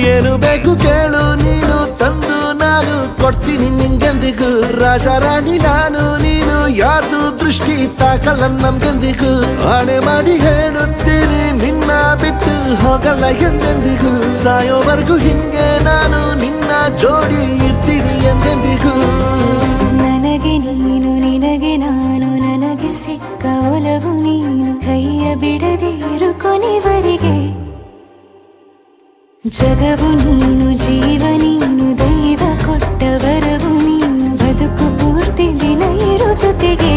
ಏನು ಬೇಕು ಕೇಳು ನೀನು ತಂದು ನಾನು ಕೊಡ್ತೀನಿ ನಿಂಗೆಂದಿಗೂ ರಾಜ ರಾಣಿ ನಾನು ನೀನು ಯಾರ್ದು ದೃಷ್ಟಿ ತಾಕಲ್ಲ ನಮ್ಗೆಂದಿಗೂ ಆಣೆ ಮಾಡಿ ಹೇಳುತ್ತೀನಿ ನಿನ್ನ ಬಿಟ್ಟು ಹೋಗಲ್ಲ ಎಂದೆಂದಿಗೂ ಸಾಯೋವರೆಗೂ ಹಿಂಗೆ ನಾನು ನಿನ್ನ ಜೋಡಿ ಇರ್ತೀನಿ ಎಂದೆಂದಿಗೂ ನನಗೆ ನೀನು ನಿನಗೆ ನಾನು ನನಗೆ ಸಿಕ್ಕ ಒಲವು ನೀನು ಕೈಯ ಬಿಡದೆ ಇರು ಕೊನೆವರೆಗೆ ಜಗವು ನೀನು ಜೀವ ನೀನು ದೈವ ಕೊಟ್ಟ ವರವು ನೀನು ಬದುಕು ಪೂರ್ತಿ ದಿನ ಇರು ಜೊತೆಗೆ